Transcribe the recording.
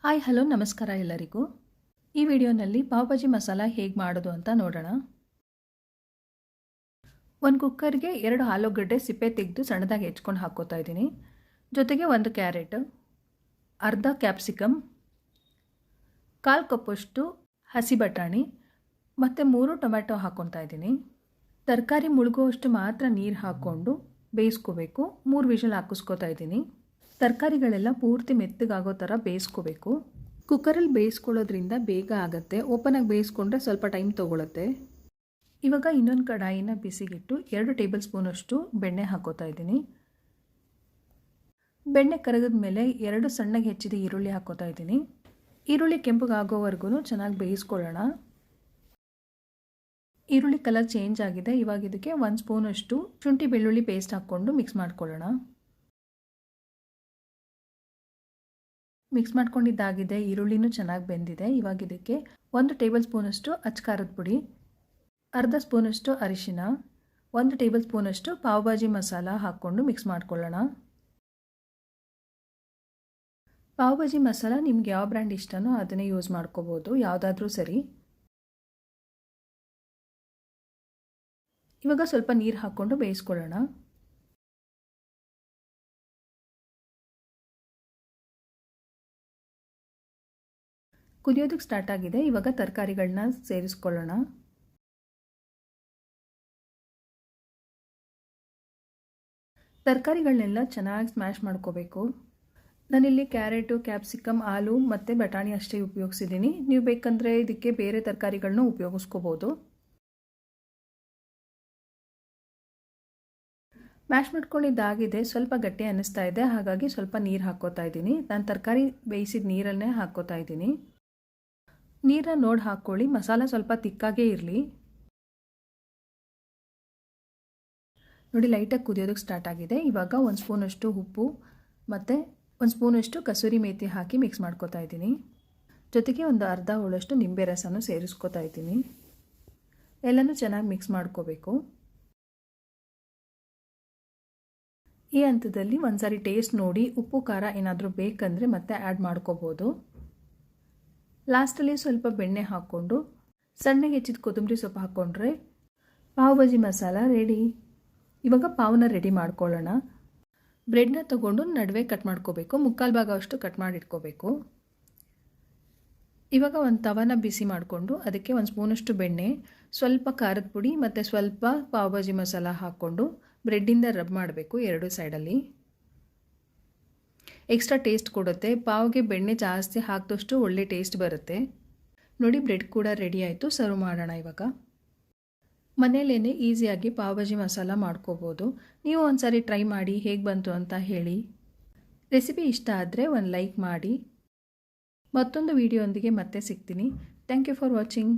Hi hello ನಮಸ್ಕಾರ ಎಲ್ಲರಿಗೂ. ಈ ವಿಡಿಯೋನಲ್ಲಿ ಪಾವ್ ಭಾಜಿ ಮಸಾಲ ಹೇಗೆ ಮಾಡೋದು ಅಂತ ನೋಡೋಣ. ಒಂದು ಕುಕ್ಕರ್ಗೆ 2 ಆಲೂಗಡ್ಡೆ ಸಿಪ್ಪೆ ತೆಗೆದು ಸಣ್ಣದಾಗಿ ಹೆಚ್ಕೊಂಡು ಹಾಕ್ಕೋತಾ ಇದ್ದೀನಿ. ಜೊತೆಗೆ 1 ಕ್ಯಾರೆಟ್, ಅರ್ಧ ಕ್ಯಾಪ್ಸಿಕಮ್, 1/4 ಕಪ್ಪಷ್ಟು ಹಸಿ ಬಟಾಣಿ ಮತ್ತು 3 ಟೊಮ್ಯಾಟೊ ಹಾಕ್ಕೊತಾ ಇದ್ದೀನಿ. ತರಕಾರಿ ಮುಳುಗುವಷ್ಟು ಮಾತ್ರ ನೀರು ಹಾಕ್ಕೊಂಡು ಬೇಯಿಸ್ಕೋಬೇಕು. 3 ವಿಷಲ್ ಹಾಕಿಸ್ಕೋತಾ ಇದ್ದೀನಿ. ತರಕಾರಿಗಳೆಲ್ಲ ಪೂರ್ತಿ ಮೆತ್ತಗಾಗೋ ಥರ ಬೇಯಿಸ್ಕೋಬೇಕು. ಕುಕ್ಕರಲ್ಲಿ ಬೇಯಿಸ್ಕೊಳ್ಳೋದ್ರಿಂದ ಬೇಗ ಆಗುತ್ತೆ. ಓಪನಾಗಿ ಬೇಯಿಸ್ಕೊಂಡ್ರೆ ಸ್ವಲ್ಪ ಟೈಮ್ ತೊಗೊಳುತ್ತೆ. ಇವಾಗ ಇನ್ನೊಂದು ಕಡಾಯಿನ ಬಿಸಿಗಿಟ್ಟು 2 ಟೇಬಲ್ ಸ್ಪೂನಷ್ಟು ಬೆಣ್ಣೆ ಹಾಕೋತಾ ಇದ್ದೀನಿ. ಬೆಣ್ಣೆ ಕರಗಿದ ಮೇಲೆ 2 ಸಣ್ಣಗೆ ಹೆಚ್ಚಿದ ಈರುಳ್ಳಿ ಹಾಕೋತಾ ಇದ್ದೀನಿ. ಈರುಳ್ಳಿ ಕೆಂಪಗಾಗೋವರೆಗೂ ಚೆನ್ನಾಗಿ ಬೇಯಿಸ್ಕೊಳ್ಳೋಣ. ಈರುಳ್ಳಿ ಕಲರ್ ಚೇಂಜ್ ಆಗಿದೆ. ಇವಾಗ ಇದಕ್ಕೆ 1 ಸ್ಪೂನಷ್ಟು ಶುಂಠಿ ಬೆಳ್ಳುಳ್ಳಿ ಪೇಸ್ಟ್ ಹಾಕ್ಕೊಂಡು ಮಿಕ್ಸ್ ಮಾಡ್ಕೊಳ್ಳೋಣ. ಮಿಕ್ಸ್ ಮಾಡ್ಕೊಂಡಿದ್ದಾಗಿದೆ. ಈರುಳ್ಳಿನೂ ಚೆನ್ನಾಗಿ ಬೆಂದಿದೆ. ಇವಾಗ ಇದಕ್ಕೆ 1 ಟೇಬಲ್ ಸ್ಪೂನಷ್ಟು ಅಚ್ಕಾರದ ಪುಡಿ, ಅರ್ಧ ಸ್ಪೂನಷ್ಟು ಅರಿಶಿನ, 1 ಟೇಬಲ್ ಸ್ಪೂನಷ್ಟು ಪಾವ್ ಭಾಜಿ ಮಸಾಲ ಹಾಕ್ಕೊಂಡು ಮಿಕ್ಸ್ ಮಾಡ್ಕೊಳ್ಳೋಣ. ಪಾವ್ ಭಾಜಿ ಮಸಾಲ ನಿಮ್ಗೆ ಯಾವ ಬ್ರ್ಯಾಂಡ್ ಇಷ್ಟನೋ ಅದನ್ನೇ ಯೂಸ್ ಮಾಡ್ಕೋಬೋದು, ಯಾವುದಾದ್ರೂ ಸರಿ. ಇವಾಗ ಸ್ವಲ್ಪ ನೀರು ಹಾಕ್ಕೊಂಡು ಬೇಯಿಸ್ಕೊಳ್ಳೋಣ. ಕುದಿಯೋದಕ್ಕೆ ಸ್ಟಾರ್ಟ್ ಆಗಿದೆ. ಇವಾಗ ತರಕಾರಿಗಳನ್ನ ಸೇರಿಸ್ಕೊಳ್ಳೋಣ. ತರಕಾರಿಗಳನ್ನೆಲ್ಲ ಚೆನ್ನಾಗಿ ಸ್ಮ್ಯಾಶ್ ಮಾಡ್ಕೋಬೇಕು. ನಾನಿಲ್ಲಿ ಕ್ಯಾರೆಟು, ಕ್ಯಾಪ್ಸಿಕಮ್, ಆಲೂ ಮತ್ತು ಬಟಾಣಿ ಅಷ್ಟೇ ಉಪಯೋಗಿಸಿದ್ದೀನಿ. ನೀವು ಬೇಕಂದರೆ ಇದಕ್ಕೆ ಬೇರೆ ತರಕಾರಿಗಳನ್ನೂ ಉಪಯೋಗಿಸ್ಕೋಬೋದು. ಮ್ಯಾಶ್ ಮಾಡ್ಕೊಂಡಿದ್ದಾಗಿದೆ. ಸ್ವಲ್ಪ ಗಟ್ಟಿ ಅನ್ನಿಸ್ತಾ ಇದೆ, ಹಾಗಾಗಿ ಸ್ವಲ್ಪ ನೀರು ಹಾಕ್ಕೋತಾ ಇದ್ದೀನಿ. ನಾನು ತರಕಾರಿ ಬೇಯಿಸಿದ ನೀರನ್ನೇ ಹಾಕ್ಕೋತಾ ಇದ್ದೀನಿ. ನೀರನ್ನ ನೋಡಿ ಹಾಕ್ಕೊಳ್ಳಿ. ಮಸಾಲ ಸ್ವಲ್ಪ ತಿಕ್ಕಾಗೇ ಇರಲಿ. ನೋಡಿ, ಲೈಟಾಗಿ ಕುದಿಯೋದಕ್ಕೆ ಸ್ಟಾರ್ಟ್ ಆಗಿದೆ. ಇವಾಗ 1 ಸ್ಪೂನಷ್ಟು ಉಪ್ಪು ಮತ್ತು 1 ಸ್ಪೂನಷ್ಟು ಕಸೂರಿ ಮೇಥಿ ಹಾಕಿ ಮಿಕ್ಸ್ ಮಾಡ್ಕೋತಾ ಇದ್ದೀನಿ. ಜೊತೆಗೆ ಒಂದು ಅರ್ಧ ಹೋಳಷ್ಟು ನಿಂಬೆ ರಸನೂ ಸೇರಿಸ್ಕೋತಾ ಇದ್ದೀನಿ. ಎಲ್ಲನೂ ಚೆನ್ನಾಗಿ ಮಿಕ್ಸ್ ಮಾಡ್ಕೋಬೇಕು. ಈ ಹಂತದಲ್ಲಿ ಒಂದ್ಸಾರಿ ಟೇಸ್ಟ್ ನೋಡಿ ಉಪ್ಪು ಖಾರ ಏನಾದರೂ ಬೇಕಂದರೆ ಮತ್ತೆ ಆ್ಯಡ್ ಮಾಡ್ಕೋಬೋದು. ಲಾಸ್ಟಲ್ಲಿ ಸ್ವಲ್ಪ ಬೆಣ್ಣೆ ಹಾಕ್ಕೊಂಡು ಸಣ್ಣಗೆ ಹೆಚ್ಚಿದ ಕೊತ್ತಂಬರಿ ಸೊಪ್ಪು ಹಾಕ್ಕೊಂಡ್ರೆ ಪಾವ್ ಭಾಜಿ ಮಸಾಲ ರೆಡಿ. ಇವಾಗ ಪಾವನ್ನ ರೆಡಿ ಮಾಡ್ಕೊಳ್ಳೋಣ. ಬ್ರೆಡ್ನ ತೊಗೊಂಡು ನಡುವೆ ಕಟ್ ಮಾಡ್ಕೋಬೇಕು. 3/4 ಭಾಗ ಅಷ್ಟು ಕಟ್ ಮಾಡಿಟ್ಕೋಬೇಕು. ಇವಾಗ ಒಂದು ತವಾನ ಬಿಸಿ ಮಾಡಿಕೊಂಡು ಅದಕ್ಕೆ 1 ಸ್ಪೂನಷ್ಟು ಬೆಣ್ಣೆ, ಸ್ವಲ್ಪ ಖಾರದ ಪುಡಿ ಮತ್ತು ಸ್ವಲ್ಪ ಪಾವ್ ಭಾಜಿ ಮಸಾಲ ಹಾಕ್ಕೊಂಡು ಬ್ರೆಡ್ಡಿಂದ ರಬ್ ಮಾಡಬೇಕು 2 ಸೈಡಲ್ಲಿ. ಎಕ್ಸ್ಟ್ರಾ ಟೇಸ್ಟ್ ಕೊಡುತ್ತೆ. ಪಾವ್ಗೆ ಬೆಣ್ಣೆ ಜಾಸ್ತಿ ಹಾಕಿದಷ್ಟು ಒಳ್ಳೆ ಟೇಸ್ಟ್ ಬರುತ್ತೆ. ನೋಡಿ, ಬ್ರೆಡ್ ಕೂಡ ರೆಡಿ ಆಯಿತು. ಸರ್ವ್ ಮಾಡೋಣ. ಇವಾಗ ಮನೇಲೇ ಈಸಿಯಾಗಿ ಪಾವ್ ಭಾಜಿ ಮಸಾಲ ಮಾಡ್ಕೋಬೋದು. ನೀವು ಒಂದ್ಸಾರಿ ಟ್ರೈ ಮಾಡಿ ಹೇಗೆ ಬಂತು ಅಂತ ಹೇಳಿ. ರೆಸಿಪಿ ಇಷ್ಟ ಆದರೆ ಒಂದು ಲೈಕ್ ಮಾಡಿ. ಮತ್ತೊಂದು ವಿಡಿಯೋ ಒಂದಿಗೆ ಮತ್ತೆ ಸಿಗ್ತೀನಿ. Thank you for watching.